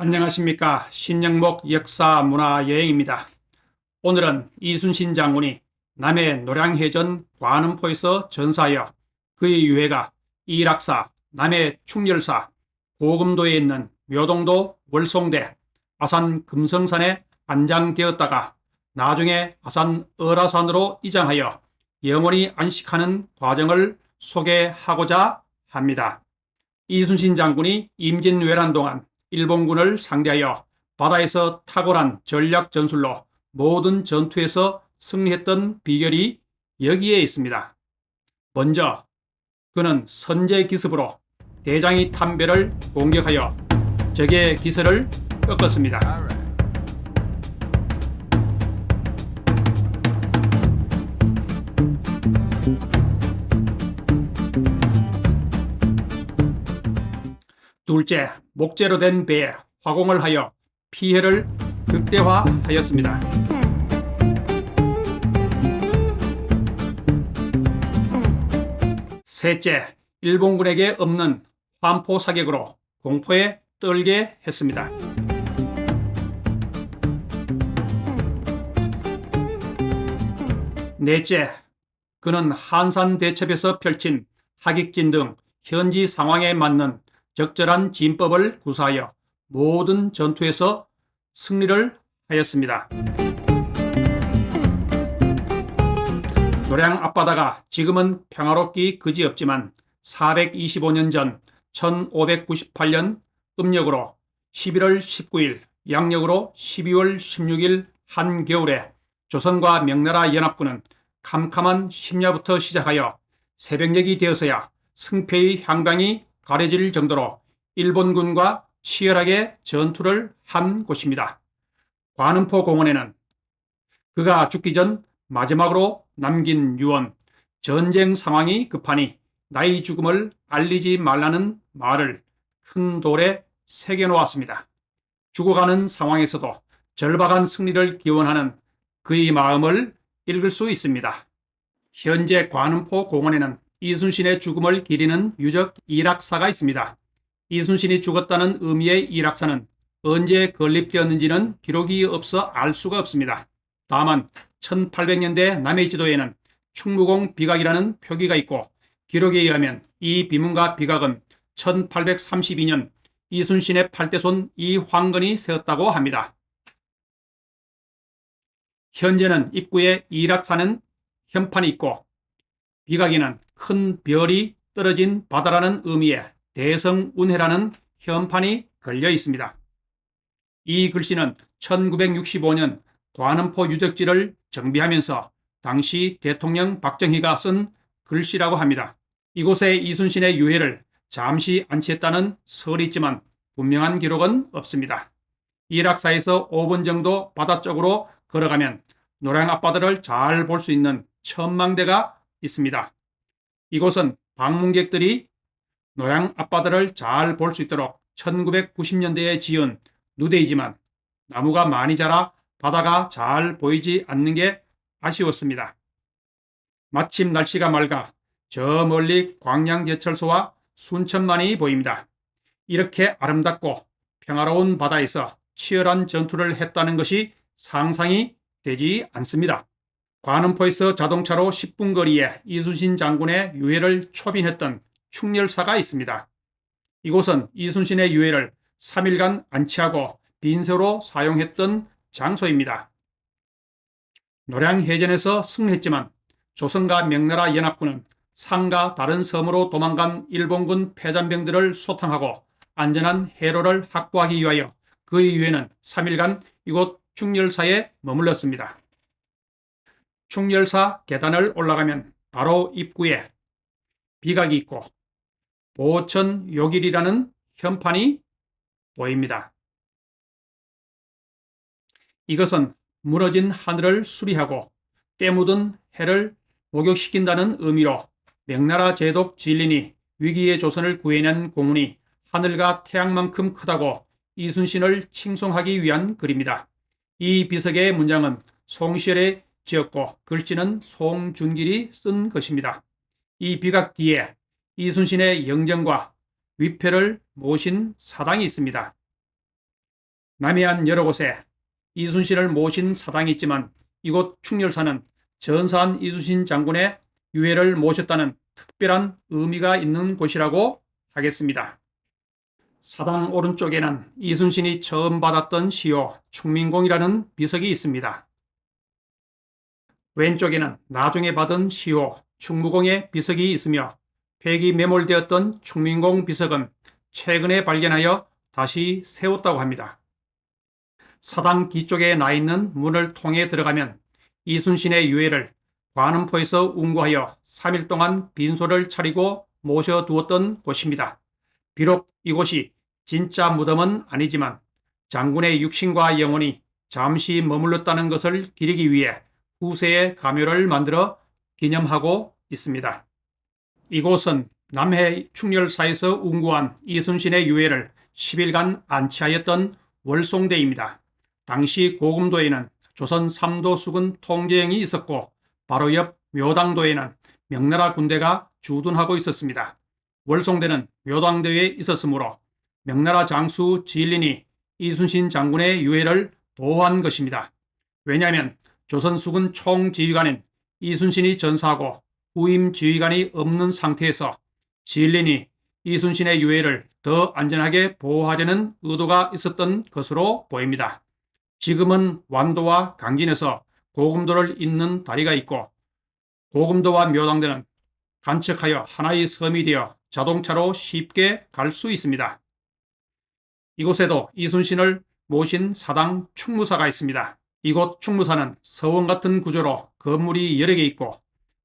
안녕하십니까. 신영목 역사문화여행입니다. 오늘은 이순신 장군이 남해 노량해전 관음포에서 전사하여 그의 유해가 이락사, 남해 충렬사, 고금도에 있는 묘동도 월송대, 아산 금성산에 안장되었다가 나중에 아산 어라산으로 이장하여 영원히 안식하는 과정을 소개하고자 합니다. 이순신 장군이 임진왜란 동안 일본군을 상대하여 바다에서 탁월한 전략 전술로 모든 전투에서 승리했던 비결이 여기에 있습니다. 먼저 그는 선제 기습으로 대장이 탐배를 공격하여 적의 기세를 꺾었습니다. 둘째, 목재로 된 배에 화공을 하여 피해를 극대화하였습니다. 셋째, 일본군에게 없는 환포 사격으로 공포에 떨게 했습니다. 넷째, 그는 한산 대첩에서 펼친 하객진 등 현지 상황에 맞는 적절한 진법을 구사하여 모든 전투에서 승리를 하였습니다. 노량 앞바다가 지금은 평화롭기 그지없지만 425년 전 1598년 음력으로 11월 19일, 양력으로 12월 16일 한겨울에 조선과 명나라 연합군은 캄캄한 심야부터 시작하여 새벽녘이 되어서야 승패의 향방이 가려질 정도로 일본군과 치열하게 전투를 한 곳입니다. 관음포 공원에는 그가 죽기 전 마지막으로 남긴 유언, 전쟁 상황이 급하니 나의 죽음을 알리지 말라는 말을 큰 돌에 새겨놓았습니다. 죽어가는 상황에서도 절박한 승리를 기원하는 그의 마음을 읽을 수 있습니다. 현재 관음포 공원에는 이순신의 죽음을 기리는 유적 이락사가 있습니다. 이순신이 죽었다는 의미의 이락사는 언제 건립되었는지는 기록이 없어 알 수가 없습니다. 다만 1800년대 남해 지도에는 충무공 비각이라는 표기가 있고 기록에 의하면 이 비문과 비각은 1832년 이순신의 8대손 이황건이 세웠다고 합니다. 현재는 입구에 이락사는 현판이 있고 비각에는 큰 별이 떨어진 바다라는 의미의 대성운해라는 현판이 걸려 있습니다. 이 글씨는 1965년 관음포 유적지를 정비하면서 당시 대통령 박정희가 쓴 글씨라고 합니다. 이곳에 이순신의 유해를 잠시 안치했다는 설이 있지만 분명한 기록은 없습니다. 이락사에서 5분 정도 바다 쪽으로 걸어가면 노량 앞바다를 잘 볼 수 있는 천망대가 있습니다. 이곳은 방문객들이 노량 앞바다를 잘 볼 수 있도록 1990년대에 지은 누대이지만 나무가 많이 자라 바다가 잘 보이지 않는 게 아쉬웠습니다. 마침 날씨가 맑아 저 멀리 광양제철소와 순천만이 보입니다. 이렇게 아름답고 평화로운 바다에서 치열한 전투를 했다는 것이 상상이 되지 않습니다. 관음포에서 자동차로 10분 거리에 이순신 장군의 유해를 초빈했던 충렬사가 있습니다. 이곳은 이순신의 유해를 3일간 안치하고 빈소로 사용했던 장소입니다. 노량해전에서 승리했지만 조선과 명나라 연합군은 상과 다른 섬으로 도망간 일본군 패잔병들을 소탕하고 안전한 해로를 확보하기 위하여 그의 유해는 3일간 이곳 충렬사에 머물렀습니다. 충렬사 계단을 올라가면 바로 입구에 비각이 있고 보천 요길이라는 현판이 보입니다. 이것은 무너진 하늘을 수리하고 때 묻은 해를 목욕시킨다는 의미로 명나라 제독 진린이 위기의 조선을 구해낸 공훈이 하늘과 태양만큼 크다고 이순신을 칭송하기 위한 글입니다. 이 비석의 문장은 송시열에 지었고 글씨는 송준길이 쓴 것입니다. 이 비각 뒤에 이순신의 영정과 위패를 모신 사당이 있습니다. 남해안 여러 곳에 이순신을 모신 사당이 있지만 이곳 충렬사는 전사한 이순신 장군의 유해를 모셨다는 특별한 의미가 있는 곳이라고 하겠습니다. 사당 오른쪽에는 이순신이 처음 받았던 시호 충민공이라는 비석이 있습니다. 왼쪽에는 나중에 받은 시호 충무공의 비석이 있으며 폐기 매몰되었던 충민공 비석은 최근에 발견하여 다시 세웠다고 합니다. 사당 뒤쪽에 나 있는 문을 통해 들어가면 이순신의 유해를 관음포에서 운구하여 3일 동안 빈소를 차리고 모셔두었던 곳입니다. 비록 이곳이 진짜 무덤은 아니지만 장군의 육신과 영혼이 잠시 머물렀다는 것을 기리기 위해 후세의 가묘를 만들어 기념하고 있습니다. 이곳은 남해 충렬사에서 운구한 이순신의 유해를 10일간 안치하였던 월송대입니다. 당시 고금도에는 조선 3도 수군 통제영이 있었고 바로 옆 묘당도에는 명나라 군대가 주둔하고 있었습니다. 월송대는 묘당도에 있었으므로 명나라 장수 진린이 이순신 장군의 유해를 보호한 것입니다. 왜냐하면 조선 수군 총지휘관인 이순신이 전사하고 후임 지휘관이 없는 상태에서 진린이 이순신의 유해를 더 안전하게 보호하려는 의도가 있었던 것으로 보입니다. 지금은 완도와 강진에서 고금도를 잇는 다리가 있고 고금도와 묘당대는 간척하여 하나의 섬이 되어 자동차로 쉽게 갈 수 있습니다. 이곳에도 이순신을 모신 사당 충무사가 있습니다. 이곳 충무사는 서원 같은 구조로 건물이 여러 개 있고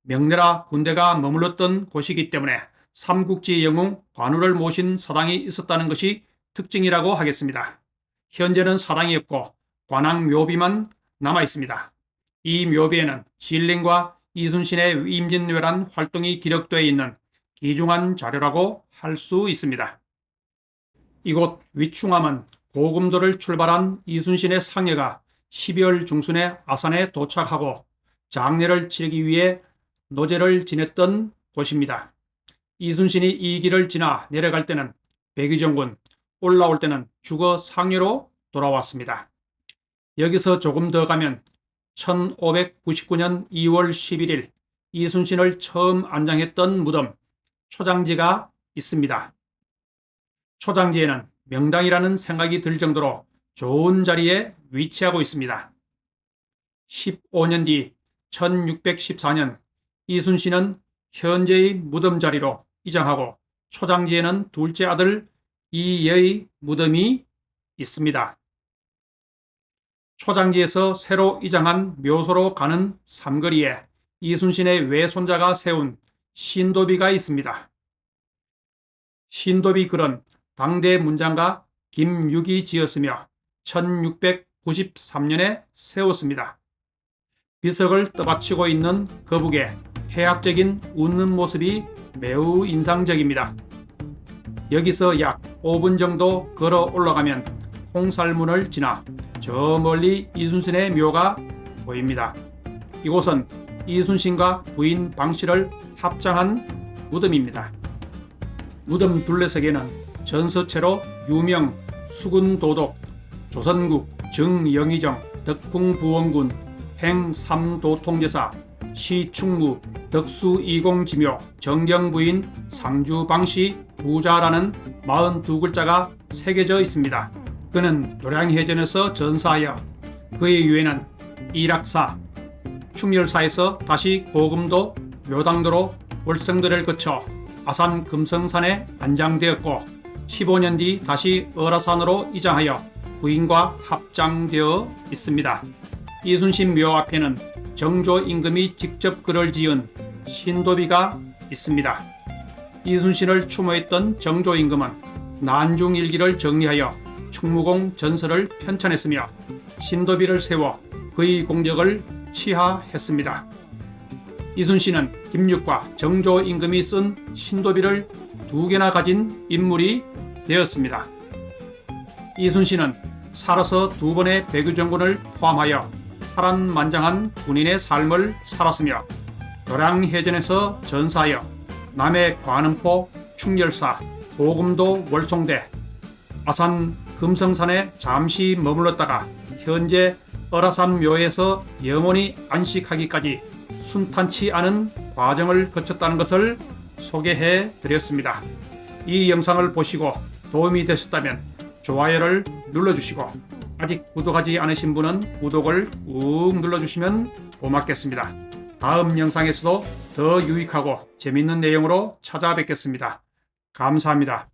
명나라 군대가 머물렀던 곳이기 때문에 삼국지 영웅 관우를 모신 사당이 있었다는 것이 특징이라고 하겠습니다. 현재는 사당이 없고 관악 묘비만 남아 있습니다. 이 묘비에는 진린과 이순신의 임진왜란 활동이 기록되어 있는 귀중한 자료라고 할 수 있습니다. 이곳 위충암은 고금도를 출발한 이순신의 상여가 12월 중순에 아산에 도착하고 장례를 치르기 위해 노제를 지냈던 곳입니다. 이순신이 이 길을 지나 내려갈 때는 백의정군, 올라올 때는 죽어 상여로 돌아왔습니다. 여기서 조금 더 가면 1599년 2월 11일 이순신을 처음 안장했던 무덤 초장지가 있습니다. 초장지에는 명당이라는 생각이 들 정도로 좋은 자리에 위치하고 있습니다. 15년 뒤 1614년 이순신은 현재의 무덤 자리로 이장하고 초장지에는 둘째 아들 이여의 무덤이 있습니다. 초장지에서 새로 이장한 묘소로 가는 삼거리에 이순신의 외손자가 세운 신도비가 있습니다. 신도비 글은 당대 문장가 김육이 지었으며 1693년에 세웠습니다. 비석을 떠받치고 있는 거북의 해학적인 웃는 모습이 매우 인상적입니다. 여기서 약 5분 정도 걸어 올라가면 홍살문을 지나 저 멀리 이순신의 묘가 보입니다. 이곳은 이순신과 부인 방씨를 합장한 무덤입니다. 무덤 둘레석에는 전서체로 유명 수군도독, 조선국 정영의정, 덕궁부원군, 행삼도통제사, 시충무, 덕수이공지묘, 정경부인, 상주방씨, 부자라는 42글자가 새겨져 있습니다. 그는 노량해전에서 전사하여 그의 유해는 이락사, 충렬사에서 다시 고금도, 묘당도로 월성도를 거쳐 아산 금성산에 안장되었고 15년 뒤 다시 어라산으로 이장하여 부인과 합장되어 있습니다. 이순신 묘 앞에는 정조 임금이 직접 글을 지은 신도비가 있습니다. 이순신을 추모했던 정조 임금은 난중일기를 정리하여 충무공 전설을 편찬했으며 신도비를 세워 그의 공적을 치하했습니다. 이순신은 김육과 정조 임금이 쓴 신도비를 2개나 가진 인물이 되었습니다. 이순신은 살아서 2번의 백의정군을 포함하여 파란만장한 군인의 삶을 살았으며 노량해전에서 전사하여 남해 관음포, 충렬사, 고금도, 월송대, 아산 금성산에 잠시 머물렀다가 현재 어라산묘에서 영원히 안식하기까지 순탄치 않은 과정을 거쳤다는 것을 소개해 드렸습니다. 이 영상을 보시고 도움이 되셨다면 좋아요를 눌러주시고 아직 구독하지 않으신 분은 구독을 꾹 눌러주시면 고맙겠습니다. 다음 영상에서도 더 유익하고 재밌는 내용으로 찾아뵙겠습니다. 감사합니다.